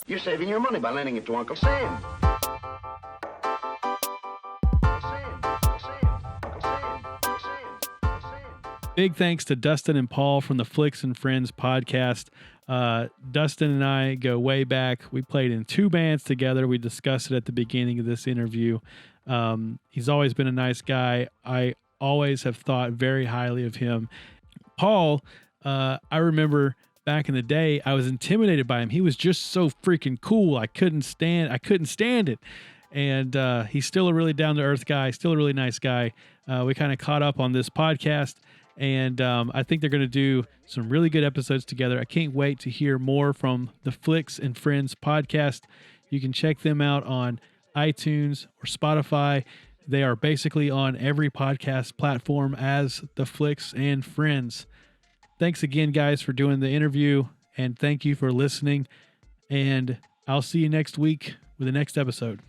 You're saving your money by lending it to Uncle Sam. Big thanks to Dustin and Paul from the Flicks and Friends podcast. Dustin and I go way back. We played in 2 bands together. We discussed it at the beginning of this interview. He's always been a nice guy. I always have thought very highly of him. Paul, I remember back in the day, I was intimidated by him. He was just so freaking cool. I couldn't stand it. And he's still a really down-to-earth guy, still a really nice guy. We kind of caught up on this podcast. And I think they're going to do some really good episodes together. I can't wait to hear more from the Flicks and Friends podcast. You can check them out on iTunes or Spotify. They are basically on every podcast platform as the Flicks and Friends. Thanks again, guys, for doing the interview. And thank you for listening. And I'll see you next week with the next episode.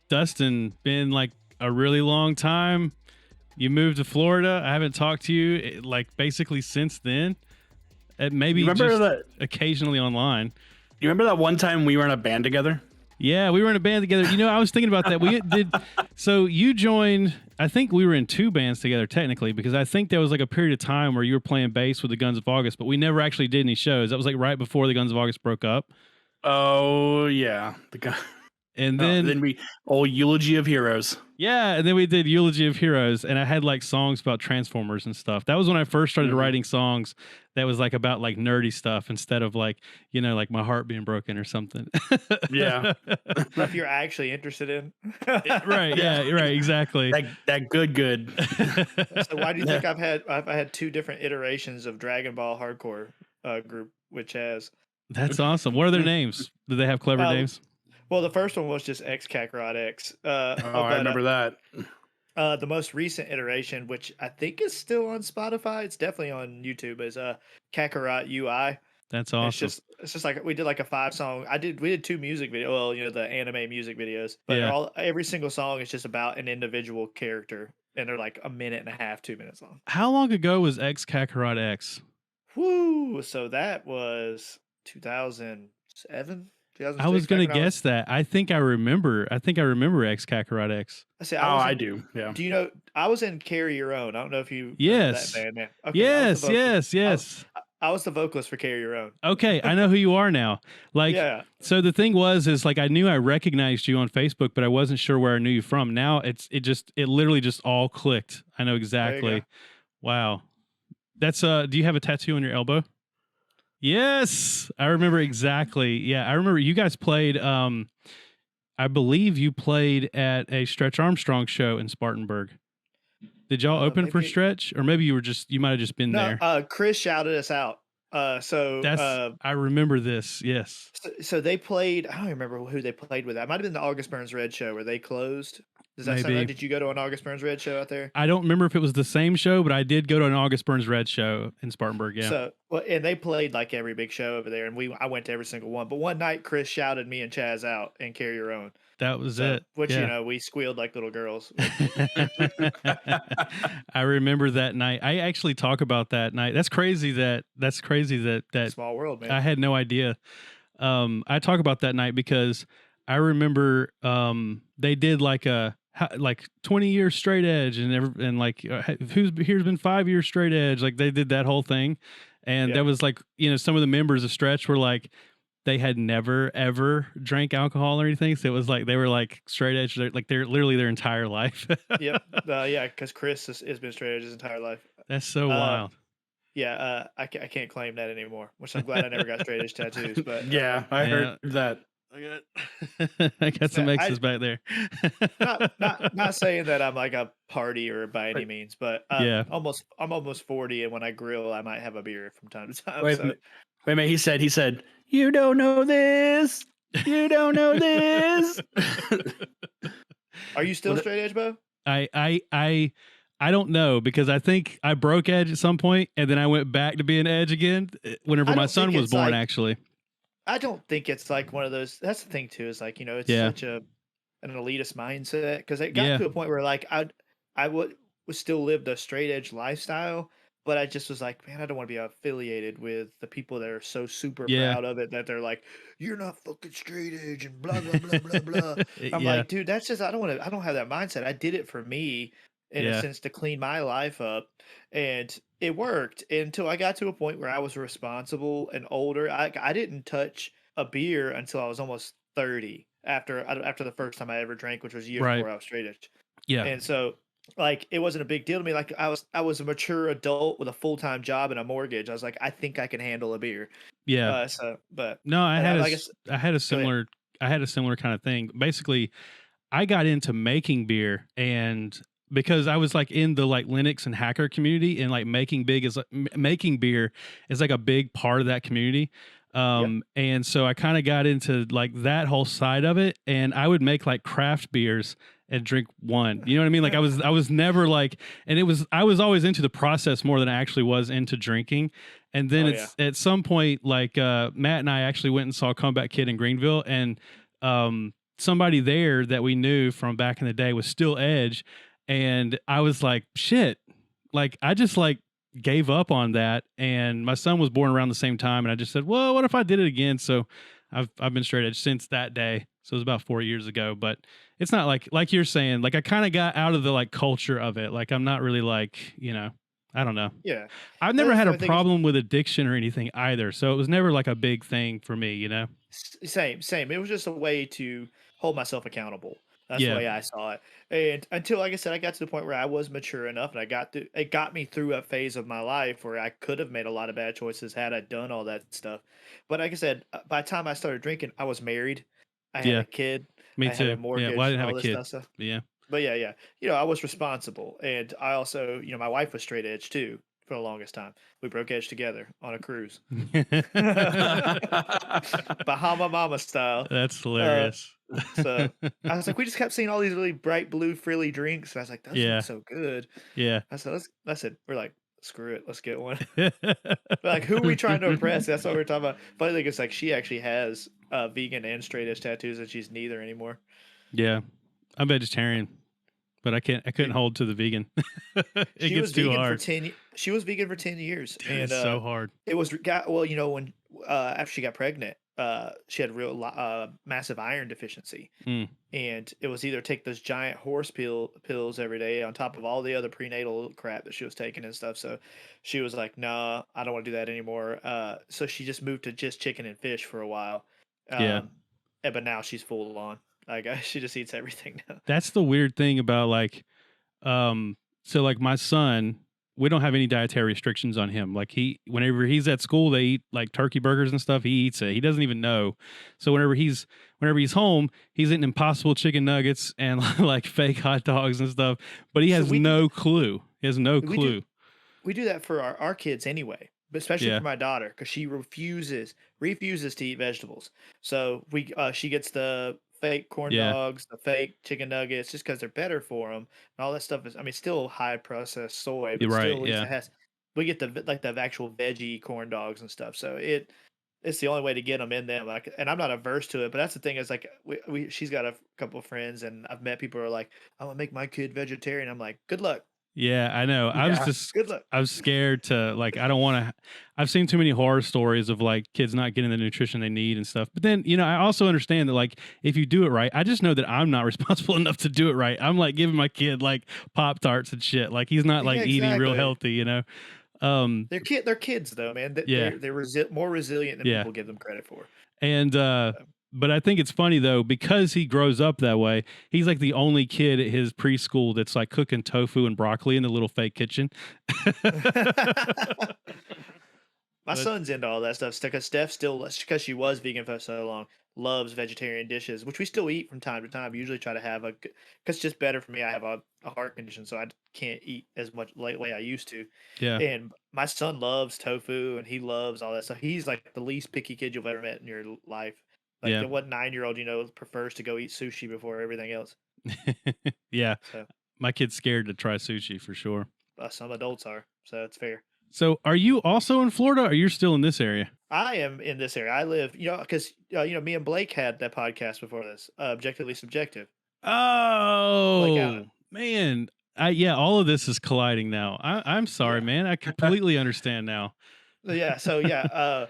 Dustin, been like a really long time. You moved to Florida. I haven't talked to you like basically since then. Maybe just occasionally online. You remember that one time we were in a band together? Yeah, we were in a band together. You know, I was thinking about that. We did. So you joined. I think we were in 2 bands together technically, because I think there was like a period of time where you were playing bass with the Guns of August, but we never actually did any shows. That was like right before the Guns of August broke up. Oh yeah, And then we Eulogy of Heroes. Yeah, and then we did Eulogy of Heroes, and I had like songs about Transformers and stuff. That was when I first started writing songs that was like about like nerdy stuff instead of like, you know, like my heart being broken or something. Yeah. Stuff you're actually interested in. Right, yeah, right, exactly. That good. So why do you think I've had 2 different iterations of Dragon Ball Hardcore group with Chaz? That's awesome. What are their names? Do they have clever names? Well, the first one was just Kakarot X. I remember that. The most recent iteration, which I think is still on Spotify, it's definitely on YouTube, is Kakarot UI. That's awesome. It's just like we did like a 5-song. We did 2 music videos. Well, you know, the anime music videos, but every single song is just about an individual character, and they're like 1.5 minutes, 2 minutes long. How long ago was X Kakarot X? Woo! So that was 2007. I was going to guess that. I think I remember X Kakarot X. I do. Yeah. Do you know, I was in Carry Your Own. I don't know if you Yes. that band name. Okay, Yes. I was the vocalist for Carry Your Own. Okay, I know who you are now. Like, yeah. So the thing is like I knew I recognized you on Facebook, but I wasn't sure where I knew you from. Now it literally just all clicked. I know exactly. Wow. That's do you have a tattoo on your elbow? Yes, I remember exactly. Yeah, I remember you guys played. I believe you played at a Stretch Armstrong show in Spartanburg. Did y'all open for Stretch, or maybe you might have just been there? Chris shouted us out. I remember this. Yes. So they played. I don't remember who they played with. That might have been the August Burns Red show where they closed. Does that sound right? Did you go to an August Burns Red show out there? I don't remember if it was the same show, but I did go to an August Burns Red show in Spartanburg. Yeah. So, and they played like every big show over there, and I went to every single one. But one night, Chris shouted me and Chaz out and Carry Your Own. That was it. Which, you know, we squealed like little girls. I remember that night. I actually talk about that night. That's crazy that small world, man. I had no idea. I talk about that night because I remember they did like 20 years straight edge and like here's been 5 years straight edge. Like they did that whole thing. And that was like, you know, some of the members of Stretch were like, they had never, ever drank alcohol or anything. So it was like, they were like straight edge, like they're literally their entire life. Yep. Yeah. Cause Chris has been straight edge his entire life. That's so wild. Yeah. I can't claim that anymore, which I'm glad I never got straight edge tattoos, but yeah, I heard that. I got some X's back there. not saying that I'm like a partier by any means, but I'm almost 40, and when I grill, I might have a beer from time to time. Wait a minute. He said, "You don't know this. You don't know this." Are you still straight edge, Bo? I don't know, because I think I broke edge at some point, and then I went back to being edge again whenever my son was born. Actually. I don't think it's like one of those. That's the thing too. Is like, you know, it's such an elitist mindset, because it got to a point where like I I would still live the straight edge lifestyle, but I just was like, man, I don't want to be affiliated with the people that are so super Yeah. proud of it that they're like, you're not fucking straight edge and blah blah blah blah blah. I'm Yeah. like, dude, that's just I don't have that mindset. I did it for me in a Yeah. sense to clean my life up, and it worked until I got to a point where I was responsible and older. I didn't touch a beer until I was almost 30 after the first time I ever drank, which was years Right. before I was straight edge. Yeah. And so like it wasn't a big deal to me. Like I was a mature adult with a full-time job and a mortgage. I was like, I think I can handle a beer. Yeah. But No, I had I guess I had a go ahead. similar kind of thing. Basically, I got into making beer, and because I was like in the like Linux and hacker community, and like making beer is like a big part of that community. Yep. And so I kind of got into like that whole side of it, and I would make like craft beers and drink one. You know what I mean? Like I was never like, and I was always into the process more than I actually was into drinking. And then Oh, it's at some point like Matt and I actually went and saw Comeback Kid in Greenville, and somebody there that we knew from back in the day was still Edge, and I was like, shit, like I just like gave up on that, and my son was born around the same time, and I just said, well, what if I did it again? So I've been straight edge since that day. So it was about 4 years ago, but it's not like you're saying, like I kind of got out of the like culture of it. Like I'm not really like, I don't know. Yeah. I've never That's had the a only thing is problem with addiction or anything either. So it was never like a big thing for me, same. It was just a way to hold myself accountable. That's the Yeah. way I saw it. And until, like I said, I got to the point where I was mature enough, and it got me through a phase of my life where I could have made a lot of bad choices had I done all that stuff. But like I said, by the time I started drinking, I was married, I had Yeah. a kid, Me I had a too. Yeah. Well, I mortgage, didn't and have all a this kid. stuff. Yeah. But yeah. I was responsible, and I also, my wife was straight edge too for the longest time. We broke edge together on a cruise, Bahama Mama style. That's Uh, hilarious. so I was like, we just kept seeing all these really bright blue frilly drinks, and I was like, those Yeah. look so good. Yeah. I said, we're like, screw it, let's get one. But like, who are we trying to impress? That's what we're talking about. Funny thing is, like, she actually has vegan and straight edge tattoos, and she's neither anymore. Yeah. I'm vegetarian, but I couldn't hold to the vegan. It She gets was too vegan for hard. 10 she was vegan for 10 years. Dude, And it's so hard. it was well, when after she got pregnant, she had massive iron deficiency. Mm. And it was either take those giant horse pills every day on top of all the other prenatal crap that she was taking and stuff. So she was like, "Nah, I don't want to do that anymore." So she just moved to just chicken and fish for a while. Yeah. But now she's full on. Like she just eats everything now. That's the weird thing about like, so like my son, we don't have any dietary restrictions on him. Like whenever he's at school, they eat like turkey burgers and stuff. He eats it. He doesn't even know. So whenever he's home, he's eating Impossible chicken nuggets and like fake hot dogs and stuff. But he has no clue. He has no clue. We do that for our kids anyway, but especially Yeah. for my daughter, because she refuses to eat vegetables. So she gets the fake corn Yeah. dogs, the fake chicken nuggets, just because they're better for them. And all that stuff is, I mean, still high processed soy, but Right, still at least yeah. it has. We get the actual veggie corn dogs and stuff. So it's the only way to get them in them. Like, and I'm not averse to it, but that's the thing is like she's got a couple of friends, and I've met people who are like, I'm gonna make my kid vegetarian. I'm like, good luck. Yeah, I know. I was Yeah, just, good luck. I was scared to like, I don't want to, I've seen too many horror stories of like kids not getting the nutrition they need and stuff. But then, I also understand that like, if you do it right, I just know that I'm not responsible enough to do it right. I'm like giving my kid like Pop-Tarts and shit. Like he's not like eating real healthy, They're kids though, man. Yeah. They're more resilient than Yeah. people give them credit for. And, but I think it's funny though, because he grows up that way. He's like the only kid at his preschool that's like cooking tofu and broccoli in the little fake kitchen. My son's into all that stuff because Steph still, because she was vegan for so long, loves vegetarian dishes, which we still eat from time to time. We usually try to have because it's just better for me. I have a heart condition, so I can't eat as much way I used to. Yeah. And my son loves tofu, and he loves all that stuff. He's like the least picky kid you've ever met in your life. Like Yeah. what 9-year-old prefers to go eat sushi before everything else. Yeah. So My kid's scared to try sushi for sure. some adults are, so it's fair. So are you also in Florida, or you're still in this area? I am in this area. I live, because me and Blake had that podcast before this, Objectively Subjective. Oh, Allen. man. Yeah, all of this is colliding now. I'm sorry, Yeah. man. I completely understand now. Yeah. So yeah.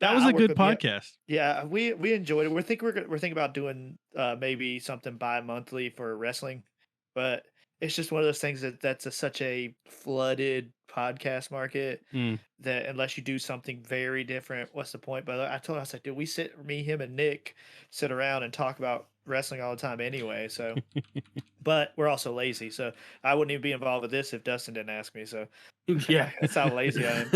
That was I a work good with yeah. podcast. Yeah, we enjoyed it. We're thinking about doing maybe something bi-monthly for wrestling, but it's just one of those things that's such a flooded podcast market Mm. that unless you do something very different, what's the point? But I told him, I was like, dude, me, him, and Nick sit around and talk about wrestling all the time anyway. So, but we're also lazy, so I wouldn't even be involved with this if Dustin didn't ask me. So Yeah. that's how lazy I am.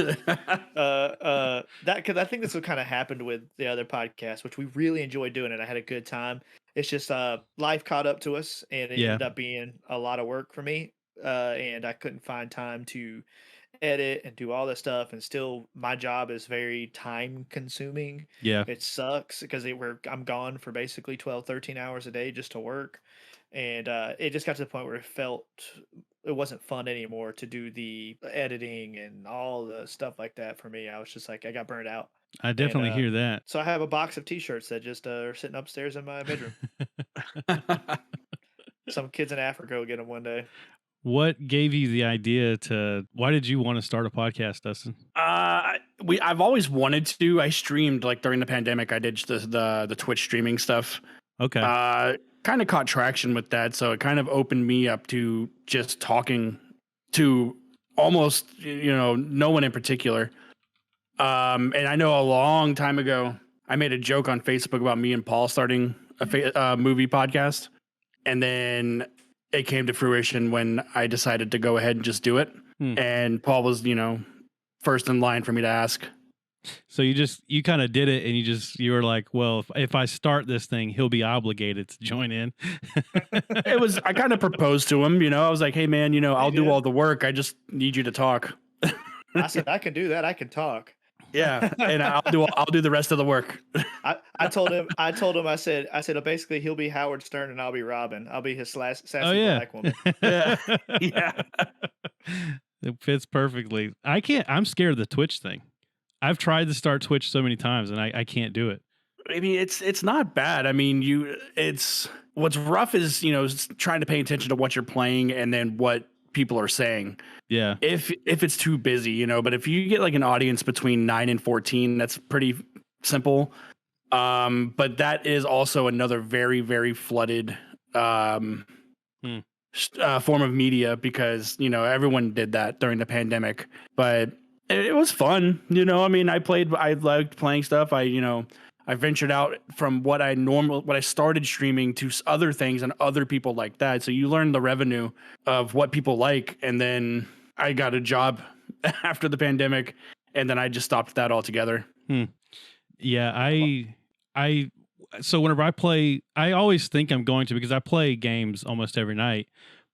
That because I think this what kind of happened with the other podcast, which we really enjoyed doing it. I had a good time. It's just life caught up to us, and it Yeah. ended up being a lot of work for me. And I couldn't find time to edit and do all this stuff, and still my job is very time consuming. Yeah. It sucks because I'm gone for basically 12, 13 hours a day just to work, and it just got to the point where it wasn't fun anymore to do the editing and all the stuff like that for me. I was just like, I got burned out. I definitely hear that. So I have a box of t-shirts that just are sitting upstairs in my bedroom. Some kids in Africa will get them one day. What gave you the idea why did you want to start a podcast, Dustin? I've always wanted to. I streamed like during the pandemic. I did the Twitch streaming stuff. Okay. Kind of caught traction with that, so it kind of opened me up to just talking to almost no one in particular. And I know a long time ago I made a joke on Facebook about me and Paul starting a movie podcast, and then it came to fruition when I decided to go ahead and just do it. And Paul was, first in line for me to ask. So you kind of did it, and you were like, well, if I start this thing, he'll be obligated to join in. I kind of proposed to him, I was like, hey man, I'll do all the work. I just need you to talk. I said, I can do that. I can talk. Yeah. And I'll do the rest of the work. I told him, I said, basically he'll be Howard Stern and I'll be Robin. I'll be his sassy black woman. Yeah. Yeah. It fits perfectly. I'm scared of the Twitch thing. I've tried to start Twitch so many times and I can't do it. I mean, it's not bad. I mean, what's rough is, trying to pay attention to what you're playing and then what people are saying. Yeah. If it's too busy, but if you get like an audience between 9 and 14, that's pretty simple. But that is also another very, very flooded form of media because, everyone did that during the pandemic. But it was fun. I mean, I liked playing stuff. I ventured out from what I started streaming to other things and other people like that. So you learn the revenue of what people like. And then I got a job after the pandemic and then I just stopped that altogether. Yeah. So whenever I play, I always think I'm going to, because I play games almost every night,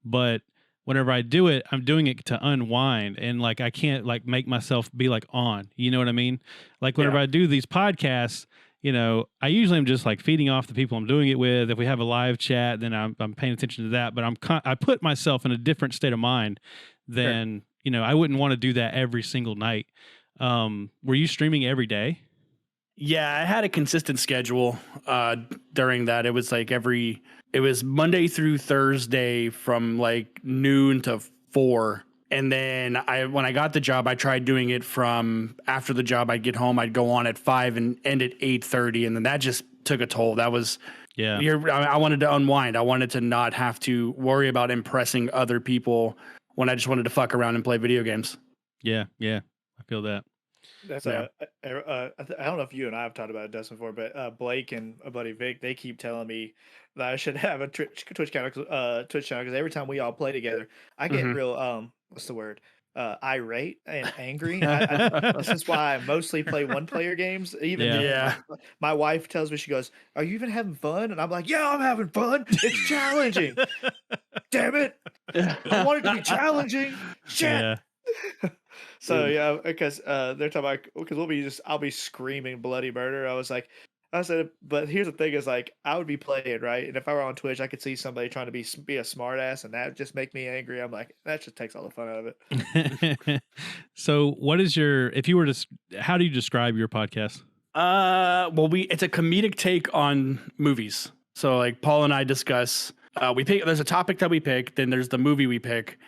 but whenever I do it, I'm doing it to unwind, and like I can't like make myself be like on, you know what I mean? Like whenever I do these podcasts, I usually am just like feeding off the people I'm doing it with. If we have a live chat, then I'm paying attention to that, but I put myself in a different state of mind than, I wouldn't want to do that every single night. Were you streaming every day? Yeah, I had a consistent schedule during that. It was like it was Monday through Thursday from like noon to 4. And then when I got the job, I tried doing it from after the job. I'd get home, I'd go on at 5 and end at 8:30. And then that just took a toll. That was, I wanted to unwind. I wanted to not have to worry about impressing other people when I just wanted to fuck around and play video games. Yeah. I feel that. That's I don't know if you and I have talked about it, Dustin, before, but Blake and my buddy Vic, they keep telling me that I should have a Twitch channel, because every time we all play together, I get real what's the word? Irate and angry. That's why I mostly play one-player games. My wife tells me, she goes, "Are you even having fun?" And I'm like, "Yeah, I'm having fun. It's challenging. Damn it! I want it to be challenging. Shit." Yeah. So because they're talking about, because I'll be screaming bloody murder. I said, but here's the thing is like I would be playing, right, and if I were on Twitch, I could see somebody trying to be a smart ass, and that would just make me angry. I'm like, that just takes all the fun out of it. So, how do you describe your podcast? Well, it's a comedic take on movies. So like Paul and I discuss there's a topic that we pick, then there's the movie we pick,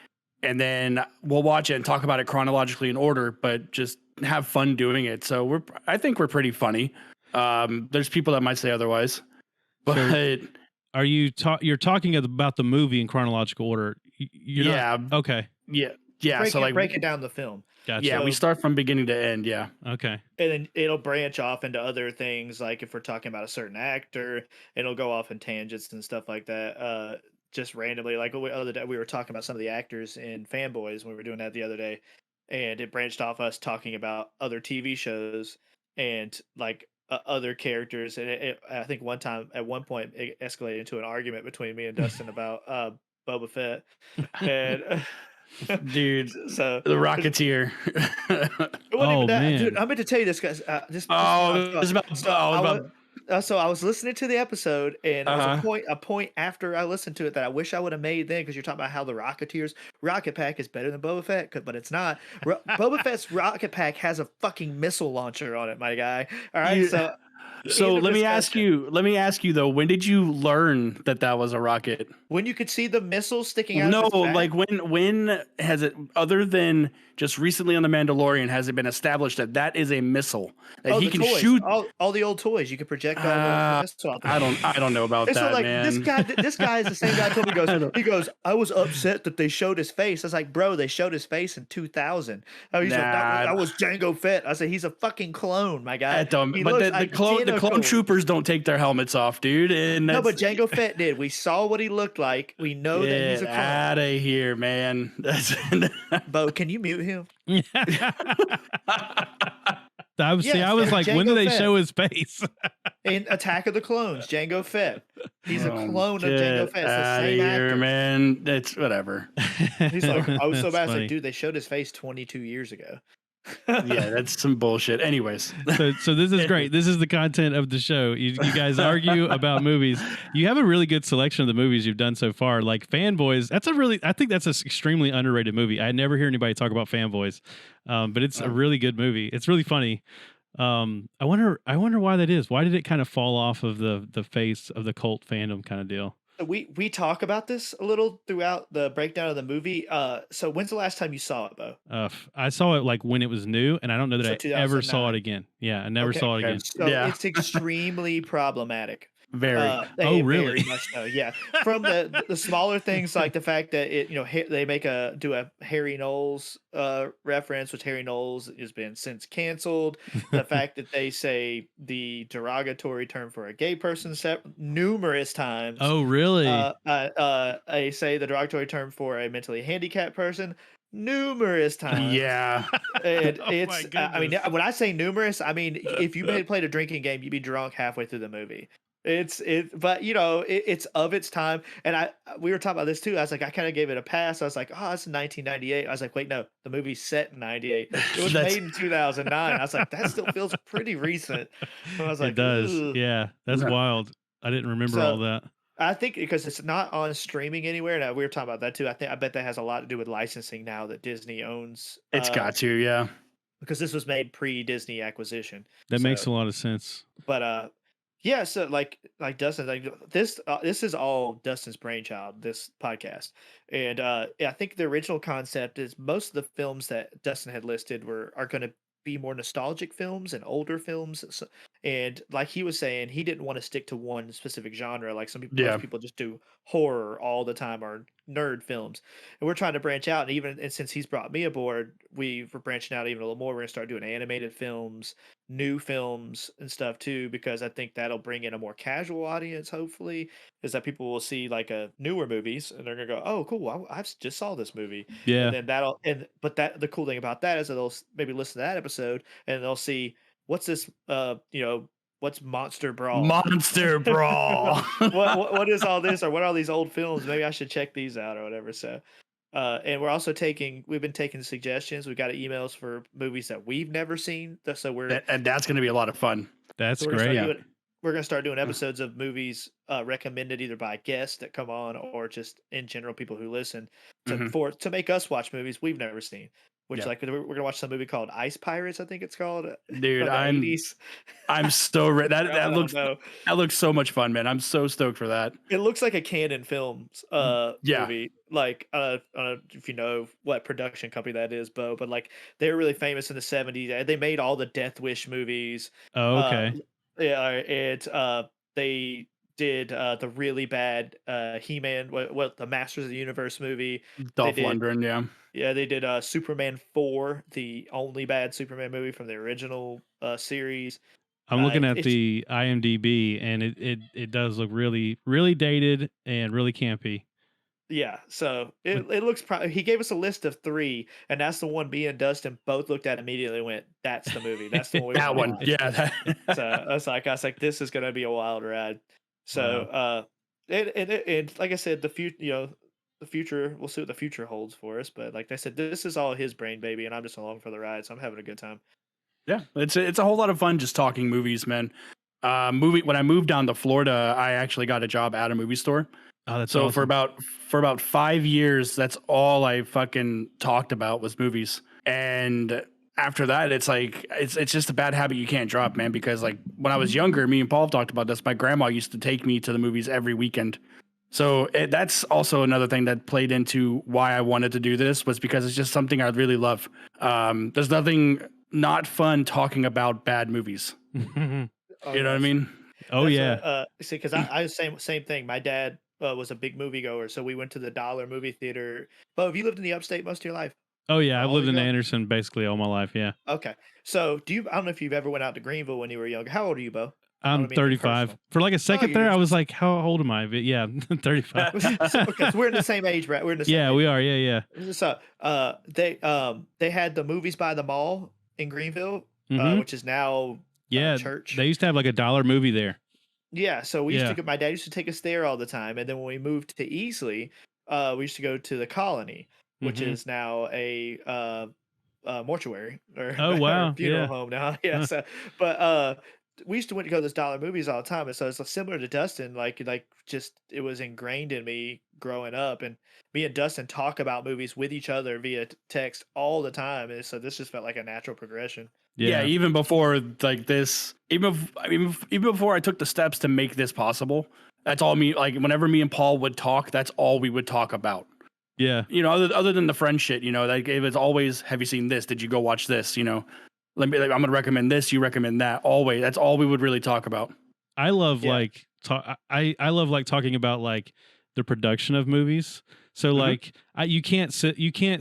and then we'll watch it and talk about it chronologically in order, but just have fun doing it. So I think we're pretty funny. There's people that might say otherwise, but are you're talking about the movie in chronological order? Yeah. Okay. Yeah. So break it down the film. Gotcha. Yeah, we start from beginning to end. Yeah. Okay. And then it'll branch off into other things, like if we're talking about a certain actor, it'll go off in tangents and stuff like that. Just randomly, like the other day, we were talking about some of the actors in Fanboys when we were doing that the other day, and it branched off us talking about other TV shows and like other characters. And I think at one point, it escalated into an argument between me and Dustin about Boba Fett, and. Dude, so the Rocketeer. Man, dude, I meant to tell you this, guys. So I was listening to the episode, and there was a point after I listened to it that I wish I would have made then, because you're talking about how the Rocketeer's rocket pack is better than Boba Fett, but it's not. Boba Fett's rocket pack has a fucking missile launcher on it, my guy. All right, so let me ask you though, when did you learn that was a rocket? When you could see the missile sticking out. No, like when has it, other than just recently on The Mandalorian, has it been established that is a missile that he can shoot? All the old toys you could project the missile out there. I don't know about that, like, man. This guy is the same guy. Told me, he goes, I was upset that they showed his face. I was like, bro, they showed his face in 2000. He's like, that was Jango Fett. I said, he's a fucking clone, my guy. The clone troopers don't take their helmets off, dude. And no, but Jango Fett did. We saw what he looked like. We know that he's a clone. Out of here, man. Bo, can you mute him? I was like, when do they show his face? In Attack of the Clones, Jango Fett. He's a clone of Jango Fett. It's the same actor, man. It's whatever. He's like, I was so bad. I was like, dude, they showed his face 22 years ago. Yeah, that's some bullshit. Anyways, so this is great. This is the content of the show. You guys argue about movies. You have a really good selection of the movies you've done so far. Like Fanboys, I think that's an extremely underrated movie. I never hear anybody talk about Fanboys, but it's a really good movie. It's really funny. I wonder why that is. Why did it kind of fall off of the face of the cult fandom kind of deal? We talk about this a little throughout the breakdown of the movie. So when's the last time you saw it, Bo? I saw it like when it was new, and I don't know that I ever saw it again. Yeah, I never saw it again. So it's extremely problematic. Very. Really? Very much so. Yeah. From the smaller things, like the fact that they do a Harry Knowles reference, which Harry Knowles has been since canceled. The fact that they say the derogatory term for a gay person numerous times. Oh, really? They say the derogatory term for a mentally handicapped person numerous times. Yeah. And it's I mean, when I say numerous, I mean if you played a drinking game, you'd be drunk halfway through the movie. But it's of its time. And we were talking about this too. I was like, I kind of gave it a pass. I was like, oh, it's 1998. I was like, wait, no, the movie's set in 98. It was made in 2009. I was like, that still feels pretty recent. I was like, it does. ugh. Yeah, that's wild. I didn't remember all that. I think because it's not on streaming anywhere. Now we were talking about that too. I bet that has a lot to do with licensing now that Disney owns. It's got to, yeah. Because this was made pre-Disney acquisition. That makes a lot of sense. But yeah, so like Dustin, this is all Dustin's brainchild, this podcast, and I think the original concept is most of the films that Dustin had listed are going to be more nostalgic films and older films, and like he was saying, he didn't want to stick to one specific genre. Like most people just do horror all the time or nerd films, and we're trying to branch out. And since he's brought me aboard, we're branching out even a little more. We're gonna start doing animated films, new films, and stuff too, because I think that'll bring in a more casual audience. Hopefully, is that people will see like newer movies and they're gonna go, "Oh, cool! I just saw this movie." Yeah. And then the cool thing about that is that they'll maybe listen to that episode and they'll see what's this, what's Monster Brawl? Monster Brawl. what is all this, or what are all these old films? Maybe I should check these out or whatever. So, and we're also we've been taking suggestions. We've got emails for movies that we've never seen. So and that's going to be a lot of fun. That's great. We're going to start doing episodes of movies recommended either by guests that come on or just in general people who listen to make us watch movies we've never seen. which Yeah. like we're gonna watch some movie called Ice Pirates, I think it's called. Dude, From the I'm 80s. so that I don't know. that looks so much fun, man. I'm so stoked for that. It looks like a Canon Films Yeah. movie. Like I don't know if you know what production company that is, Bo, but like they were really famous in the 70s. They made all the Death Wish movies. Oh, Uh okay. yeah, they did the really bad He-Man, what the Masters of the Universe movie. They Dolph did Lundgren, yeah. Yeah, they did Superman 4, the only bad Superman movie from the original series. I'm looking at It's the IMDb, and it does look really really dated and really campy. Yeah, so With it looks he gave us a list of 3, and that's the one me and Dustin both looked at immediately and went, "That's the movie. That's the one we That wanna one. watch." Yeah. So, I was like, "This is gonna be a wild ride." So, Wow. and like I said, the future, we'll see what the future holds for us, but like I said, this is all his brain baby, and I'm just along for the ride, so I'm having a good time. Yeah. It's a whole lot of fun just talking movies, man. When I moved down to Florida, I actually got a job at a movie store. Oh, that's So awesome. for about 5 years, that's all I fucking talked about was movies. And after that, it's like it's just a bad habit you can't drop, man. Because like when I was younger, me and Paul talked about this. My grandma used to take me to the movies every weekend. So that's also another thing that played into why I wanted to do this, was because it's just something I really love. There's nothing not fun talking about bad movies. Oh, You know what I yes. mean? Oh That's yeah. see, because I same thing. My dad was a big moviegoer, so we went to the Dollar movie theater. Bo, have you lived in the upstate most of your life? Oh yeah. I've All lived of in your life? Anderson basically all my life. Yeah. Okay. So I don't know if you've ever went out to Greenville when you were younger. How old are you, Bo? I I'm don't mean to be 35. personal. For like a Oh, second there, I was like, "How old am I?" But yeah, 35. okay, so we're in the same age, right? We're in the same Yeah, age. we are. Yeah, So, they had the movies by the mall in Greenville, yeah. Mm-hmm. which is now a Yeah, church. they used to have like a dollar movie there. Yeah, so we used to Yeah. go. My dad used to take us there all the time, and then when we moved to Easley, we used to go to the Colony, which Mm-hmm. is now a mortuary or, Oh or wow. funeral Yeah. home now. Yeah, Huh. so but we used to went to go to those dollar movies all the time, and so it's similar to Dustin. Like just it was ingrained in me growing up, and me and Dustin talk about movies with each other via text all the time, and so this just felt like a natural progression. Yeah, Yeah. even before like this, even before I took the steps to make this possible, that's all me. Like whenever me and Paul would talk, that's all we would talk about. Yeah. You know, other than the friend shit, you know, like it was always, have you seen this? Did you go watch this? You know, I'm gonna recommend this. You recommend that. Always, that's all we would really talk about. I love Yeah. like I love like talking about like the production of movies. So Mhm. like you can't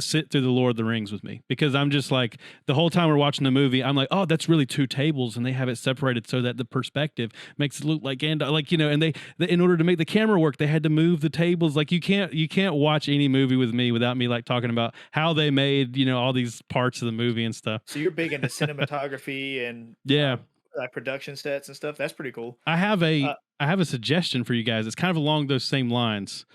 sit through the Lord of the Rings with me, because I'm just like, the whole time we're watching the movie, I'm like, oh, that's really 2 tables, and they have it separated so that the perspective makes it look like, and like, you know, and they in order to make the camera work, they had to move the tables. Like you can't watch any movie with me without me like talking about how they made, you know, all these parts of the movie and stuff. So you're big into cinematography and Yeah. like production sets and stuff. That's pretty cool. I have Uh, a suggestion for you guys. It's kind of along those same lines.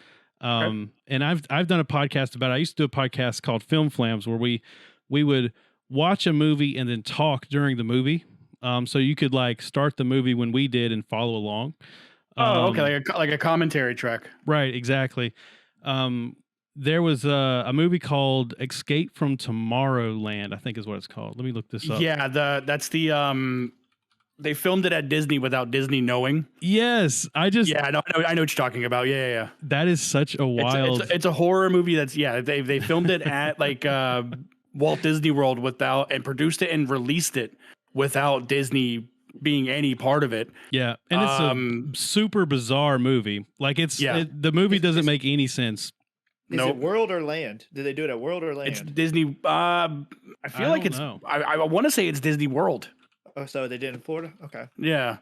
Okay. And I've done a podcast about it. I used to do a podcast called Film Flams, where we would watch a movie and then talk during the movie. So you could like start the movie when we did and follow along. Oh, okay, like a commentary track. Right, exactly. There was a movie called Escape from Tomorrowland, I think is what it's called. Let me look this up. Yeah, that's the they filmed it at Disney without Disney knowing. Yes, I Yeah, I know what you're talking about. Yeah. that is such a wild. It's a horror movie that's they filmed it at like Walt Disney World without, and produced it and released it without Disney being any part of it. Yeah, and it's a super bizarre movie. Like the movie doesn't make any sense. is Nope. it World or Land? Did they do it at World or Land? It's Disney. I feel I like don't it's. know. I want to say it's Disney World. Oh, so they did in Florida? Okay. Yeah.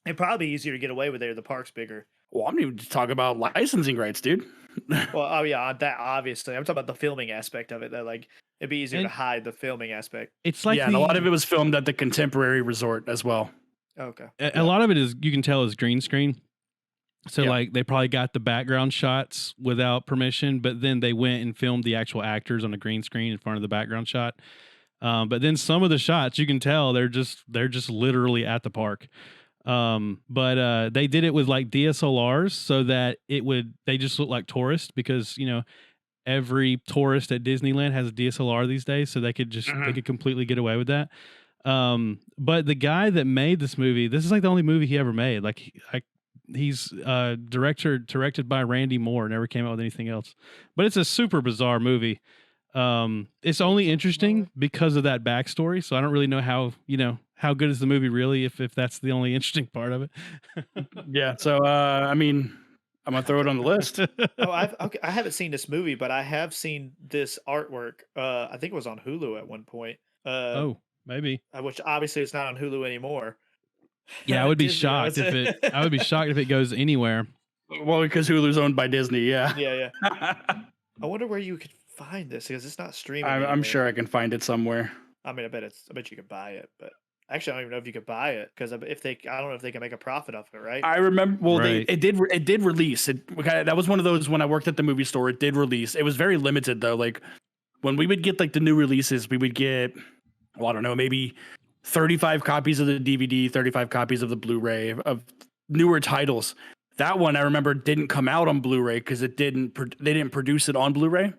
It'd probably be easier to get away with there. The park's bigger. Well, I'm even talking about licensing rights, dude. Well, oh yeah, that obviously. I'm talking about the filming aspect of it. That like it'd be easier to And- hide the filming aspect. It's like yeah, and a lot of it was filmed at the Contemporary Resort as well. Okay. a lot of it is, you can tell, is green screen. So Yep. like they probably got the background shots without permission, but then they went and filmed the actual actors on a green screen in front of the background shot. But then some of the shots, you can tell they're just literally at the park. But they did it with like DSLRs so that they just look like tourists, because, you know, every tourist at Disneyland has a DSLR these days, so they could completely get away with that. But the guy that made this movie, this is like the only movie he ever made. He's directed by Randy Moore, never came out with anything else. But it's a super bizarre movie. It's only interesting because of that backstory. So I don't really know how good is the movie really if that's the only interesting part of it. Yeah. So I mean, I'm gonna throw it on the list. I haven't seen this movie, but I have seen this artwork. I think it was on Hulu at one point. Oh, maybe. Which obviously it's not on Hulu anymore. Yeah, I would be Disney shocked owns if it. I would be shocked if it goes anywhere. Well, because Hulu's owned by Disney. Yeah. Yeah. I wonder where you could find this because it's not streaming. I'm sure I can find it somewhere. I mean, I bet you could buy it, but actually, I don't even know if you could buy it because I don't know if they can make a profit off it, right? I remember. Well, Right. it did release. That was one of those when I worked at the movie store. It did release. It was very limited though. Like when we would get like the new releases, we would get, well, I don't know, maybe 35 copies of the DVD, 35 copies of the Blu-ray of newer titles. That one I remember didn't come out on Blu-ray because they didn't produce it on Blu-ray,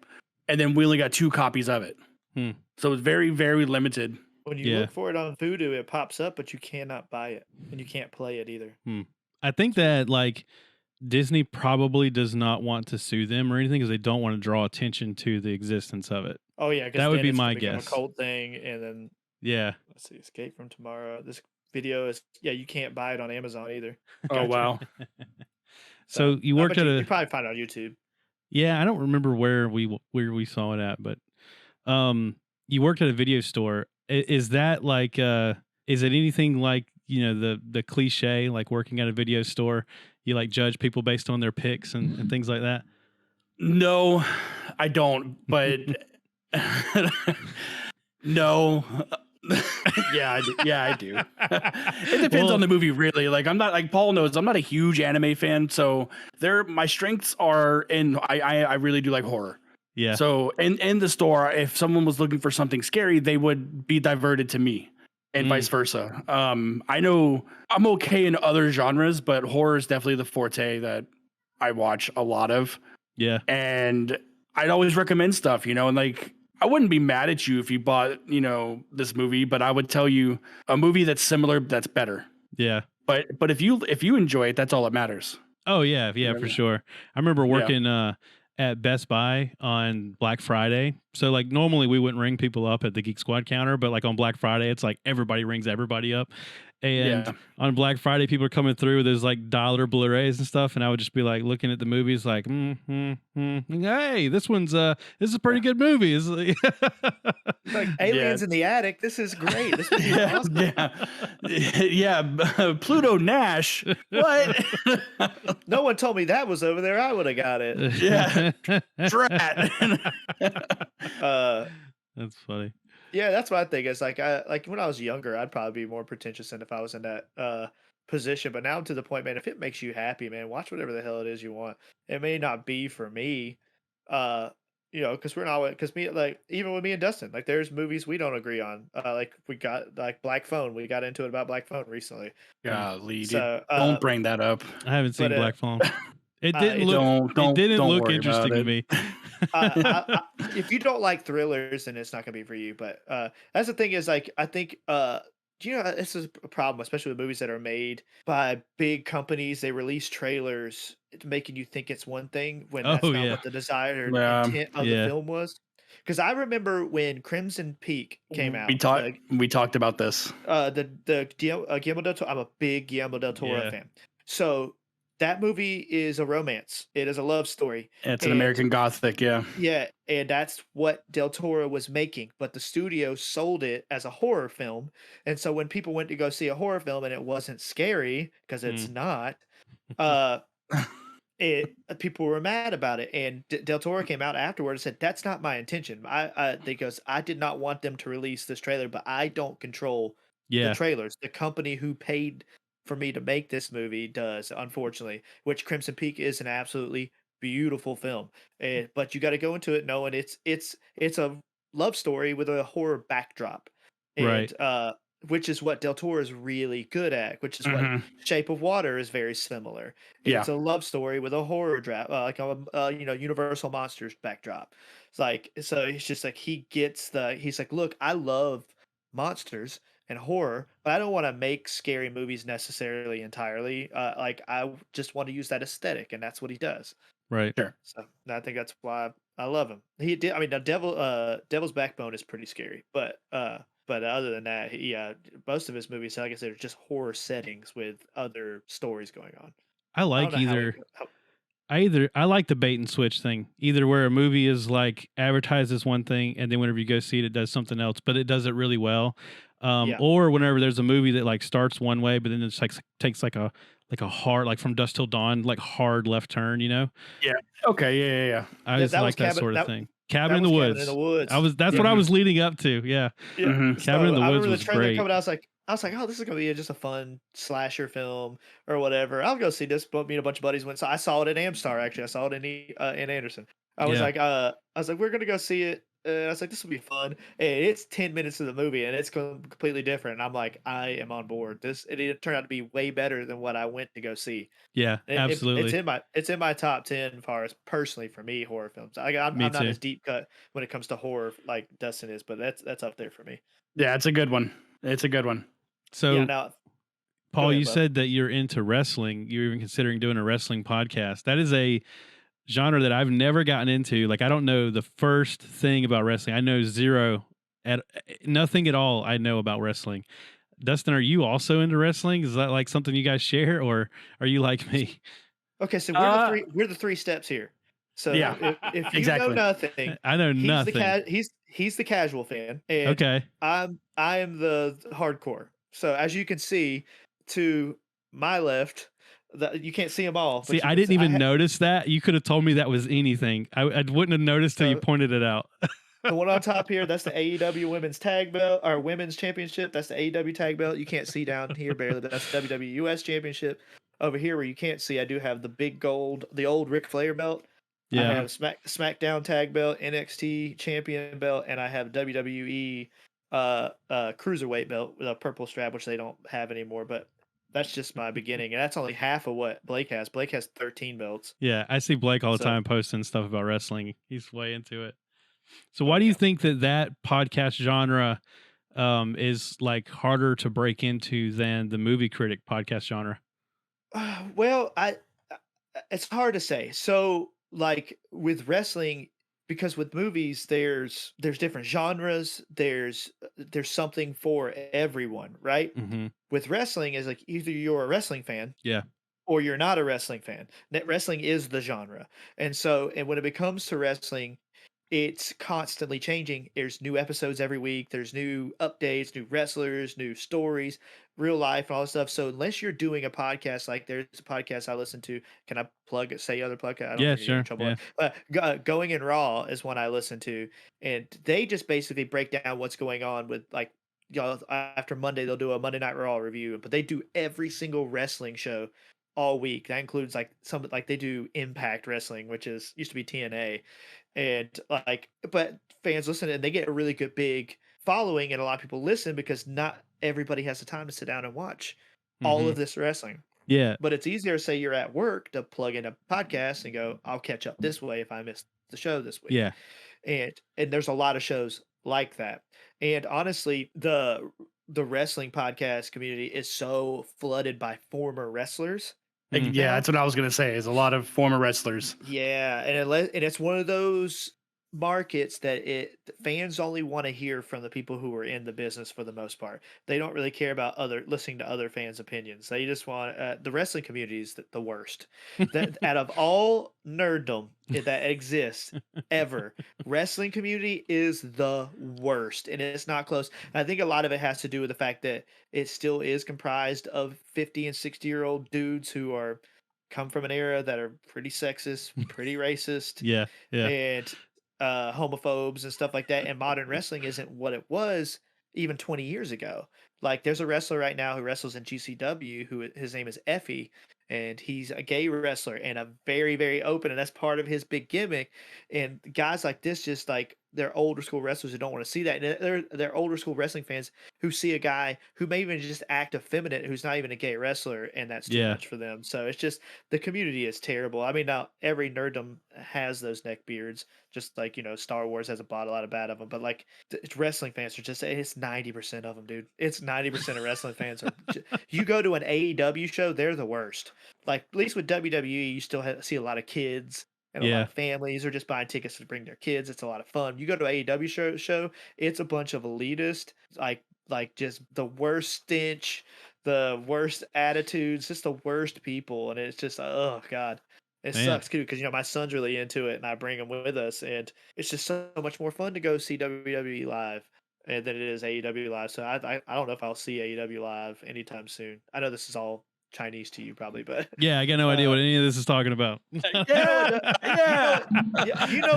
and then we only got 2 copies of it. So it was very, very limited. When you look for it on Vudu, it pops up, but you cannot buy it, and you can't play it either. I think that like Disney probably does not want to sue them or anything because they don't want to draw attention to the existence of it. Oh yeah, that would be it's my gonna become guess. A cult thing, and then let's see, Escape from Tomorrow. This video is you can't buy it on Amazon either. Oh wow. So you worked at you probably find it on YouTube. Yeah, I don't remember where we saw it at, but you worked at a video store. Is that like is it anything like, the cliche like working at a video store, you like judge people based on their picks and things like that? No, I don't, but no. Yeah, I do. It depends on the movie, really. Like I'm not, like Paul knows, I'm not a huge anime fan, so my strengths are in I really do like horror. Yeah. So in the store, if someone was looking for something scary, they would be diverted to me, and vice versa. I know I'm okay in other genres, but horror is definitely the forte that I watch a lot of. Yeah. And I'd always recommend stuff, and like I wouldn't be mad at you if you bought, this movie, but I would tell you a movie that's similar, that's better. Yeah. But if you enjoy it, that's all that matters. Oh yeah, for sure. I remember working at Best Buy on Black Friday. So like normally we wouldn't ring people up at the Geek Squad counter, but like on Black Friday, it's like everybody rings everybody up. And on Black Friday, people are coming through with those like dollar Blu-rays and stuff, and I would just be like looking at the movies, like, hey, this is a pretty good movie. It's like Aliens in the Attic. This is great. This is awesome. Pluto Nash. What? No one told me that was over there. I would have got it. Yeah, drat. That's funny. Yeah, that's what I think. It's like when I was younger, I'd probably be more pretentious than if I was in that position. But now I'm to the point, man, if it makes you happy, man, watch whatever the hell it is you want. It may not be for me, because we're not, because me, like, even with me and Dustin, like there's movies we don't agree on. Like we got like Black Phone. We got into it about Black Phone recently. Golly, so don't bring that up. I haven't seen Black Phone. It didn't don't look worry interesting about to me. If you don't like thrillers, then it's not gonna be for you. But that's the thing is, like, I think this is a problem, especially with movies that are made by big companies. They release trailers making you think it's one thing when that's not what the desired intent of the film was. Because I remember when Crimson Peak came out, we talked about this. The Guillermo del Toro. I'm a big Guillermo del Toro fan. So that movie is a romance. It is a love story. It's an American Gothic, yeah. Yeah, and that's what Del Toro was making, but the studio sold it as a horror film. And so when people went to go see a horror film and it wasn't scary, because it's not, people were mad about it. And Del Toro came out afterwards and said, that's not my intention. Because I did not want them to release this trailer, but I don't control the trailers. The company who paid for me to make this movie does, unfortunately, which Crimson Peak is an absolutely beautiful film. But you got to go into it knowing it's a love story with a horror backdrop. And, right. which is what Del Toro is really good at, which is what Mhm. Shape of Water is very similar. Yeah. It's a love story with a horror like a Universal monsters backdrop. It's like so it's just like he's like, look, I love monsters and horror, but I don't want to make scary movies necessarily entirely. Like just want to use that aesthetic, and that's what he does. Right. Sure. So I think that's why I love him. He did. I mean, the Devil's Backbone is pretty scary, but other than that, most of his movies, like I said, are just horror settings with other stories going on. I I don't like know how either. I like the bait and switch thing. Either where a movie is like advertises one thing and then whenever you go see it, it does something else, but it does it really well. Yeah. Or whenever there's a movie that like starts one way, but then it's like takes like a hard, like from dusk till dawn, like hard left turn. Yeah. Okay. Yeah. I Yeah, just that was like that Cabin. sort of That, thing. Cabin that in the was Cabin Woods. in the Woods. That's what I Mhm. was leading up to. Yeah. Yeah. Mhm. Cabin in the I Woods remember was the trailer great. coming out. I was like, oh, this is gonna be just a fun slasher film or whatever. I'll go see this. But me and a bunch of buddies went. So I saw it in Amstar. Actually, I saw it in Anderson. Yeah. I was like, we're gonna go see it. I was like, this will be fun. And it's 10 minutes of the movie, and it's completely different. And I'm like, I am on board. It turned out to be way better than what I went to go see. Yeah, absolutely. It's in my top 10 far as personally for me horror films. I'm Me not too. as deep cut when it comes to horror like Dustin is, but that's up there for me. Yeah, it's a good one. It's a good one. So, Yeah, now Paul, ahead, you bub. said that you're into wrestling. You're even considering doing a wrestling podcast. That is a genre that I've never gotten into. Like, I don't know the first thing about wrestling. I know nothing at all I know about wrestling. Dustin, are you also into wrestling? Is that like something you guys share, or are you like me? Okay, so we're the three steps here. So Yeah, if you exactly. know nothing, I know nothing. he's the casual fan, and Okay. I am the hardcore. So as you can see to my left, you can't see them all. See, I didn't even notice that. You could have told me that was anything. I wouldn't have noticed till you pointed it out. The one on top here, that's the AEW Women's Tag Belt or Women's Championship. That's the AEW Tag Belt. You can't see down here barely, but that's the WWE US Championship. Over here, where you can't see, I do have the big gold, the old Ric Flair belt. Yeah. I have SmackDown Tag Belt, NXT Champion Belt, and I have WWE Cruiserweight Belt with a purple strap, which they don't have anymore. But that's just my beginning, and that's only half of what Blake has. Blake has 13 belts. Yeah, I see Blake all the So- time posting stuff about wrestling. He's way into it. So why do you think that podcast genre is like harder to break into than the movie critic podcast genre? Well, it's hard to say. So, like with wrestling, because with movies, there's different genres. There's something for everyone, right? Mm-hmm. With wrestling, is like either you're a wrestling fan, Yeah, or you're not a wrestling fan. Wrestling is the genre, and when it comes to wrestling, it's constantly changing. There's new episodes every week. There's new updates, new wrestlers, new stories, real life, and all this stuff. So unless you're doing a podcast, like there's a podcast I listen to. Can I say other podcast? I don't Yeah, wanna get you in sure, trouble. Going in Raw is one I listen to, and they just basically break down what's going on with like. After Monday, they'll do a Monday Night Raw review, but they do every single wrestling show all week. That includes like they do Impact Wrestling, which used to be TNA, and but fans listen and they get a really good big following, and a lot of people listen because not everybody has the time to sit down and watch all of this wrestling. Yeah, But it's easier to say you're at work to plug in a podcast and go, I'll catch up this way if I missed the show this week. yeah. And there's a lot of shows like that. And honestly, the wrestling podcast community is so flooded by former wrestlers. Yeah, that's what I was gonna say. Is a lot of former wrestlers. Yeah, and it's one of those markets that fans only want to hear from the people who are in the business for the most part. They don't really care about listening to other fans' opinions. They just want the wrestling community is the worst. That out of all nerddom that exists ever, wrestling community is the worst, and it's not close. And I think a lot of it has to do with the fact that it still is comprised of 50 and 60-year-old dudes who come from an era that are pretty sexist, pretty racist, Yeah, yeah. and homophobes and stuff like that. And modern wrestling isn't what it was even 20 years ago. Like there's a wrestler right now who wrestles in GCW who his name is Effie, and he's a gay wrestler and a very, very open, and that's part of his big gimmick. And guys like this just like they're older school wrestlers who don't want to see that. And they're older school wrestling fans who see a guy who may even just act effeminate, who's not even a gay wrestler, and that's too much for them. So it's just the community is terrible. I mean, now every nerddom has those neck beards, just like Star Wars has a lot of bad of them. But like wrestling fans are just it's 90% of them, dude. It's 90% of wrestling fans are. You go to an AEW show, they're the worst. Like at least with WWE, you still see a lot of kids. And a lot of families are just buying tickets to bring their kids. It's a lot of fun. You go to an AEW show, it's a bunch of elitist, like just the worst stench, the worst attitudes, just the worst people. And it's just, oh God, it sucks too. Cause my son's really into it and I bring him with us, and it's just so much more fun to go see WWE live than it is AEW live. So I don't know if I'll see AEW live anytime soon. I know this is all Chinese to you probably, but I got no idea what any of this is talking about. You know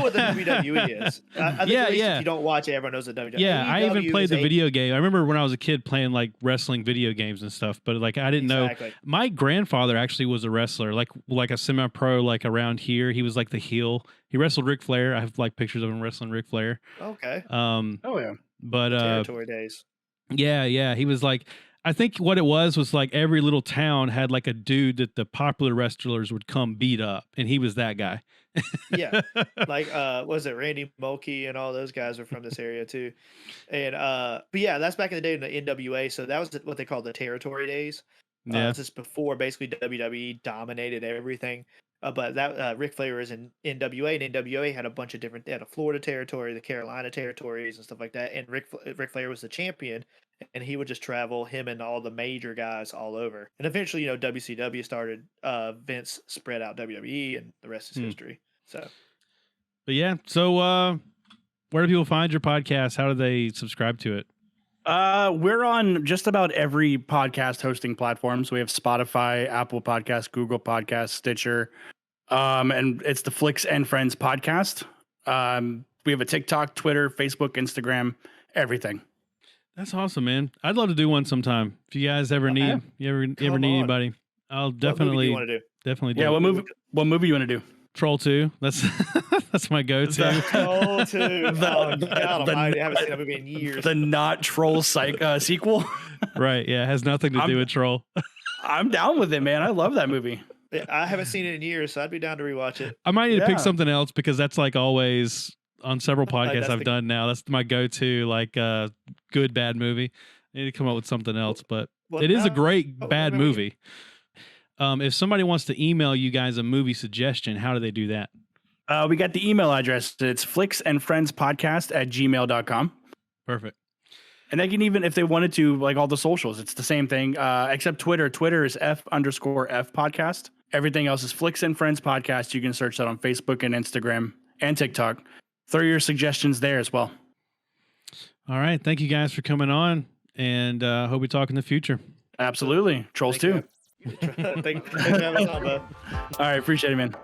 what the WWE is. I think at least if you don't watch it, everyone knows the WWE. Yeah, I even played the video game. I remember when I was a kid playing like wrestling video games and stuff, but like I didn't know. My grandfather actually was a wrestler, like a semi-pro, like around here. He was like the heel. He wrestled Ric Flair. I have like pictures of him wrestling Ric Flair. Okay. But territory days. Yeah. He was like, I think what it was like every little town had like a dude that the popular wrestlers would come beat up, and he was that guy. Yeah, like was it Randy Mulkey and all those guys were from this area too, and but yeah, that's back in the day in the NWA. So that was what they called the territory days. This is before basically WWE dominated everything. But that Ric Flair is in NWA, and NWA had a bunch of different. They had a Florida territory, the Carolina territories, and stuff like that. And Ric Flair was the champion, and he would just travel him and all the major guys all over. And eventually, WCW started. Vince spread out WWE, and the rest is history. So, but yeah. So, where do people find your podcast? How do they subscribe to it? We're on just about every podcast hosting platform. So we have Spotify, Apple Podcasts, Google Podcasts, Stitcher, and it's the Flicks and Friends podcast. We have a TikTok, Twitter, Facebook, Instagram, everything. That's awesome, man. I'd love to do one sometime. If you guys ever need, you ever need anybody, I'll definitely. What movie do you want to do? Definitely do. Yeah, what movie you want to do? Troll 2. That's my go-to. Troll 2. God almighty, I haven't seen that movie in years. The not Troll sequel. Right. Yeah, it has nothing to do with Troll. I'm down with it, man. I love that movie. Yeah, I haven't seen it in years, so I'd be down to rewatch it. I might need to pick something else, because that's like always on several podcasts I've done now. That's my go-to, like good bad movie. I need to come up with something else, but it is a great bad movie. If somebody wants to email you guys a movie suggestion, how do they do that? We got the email address. It's flicksandfriendspodcast@gmail.com. Perfect. And they can even, if they wanted to, like all the socials, it's the same thing, except Twitter. Twitter is F_F podcast. Everything else is Flicks and Friends podcast. You can search that on Facebook and Instagram and TikTok. Throw your suggestions there as well. All right. Thank you guys for coming on, and hope we talk in the future. Absolutely. Trolls too. Thanks for having us on, bud. All right. Appreciate it, man.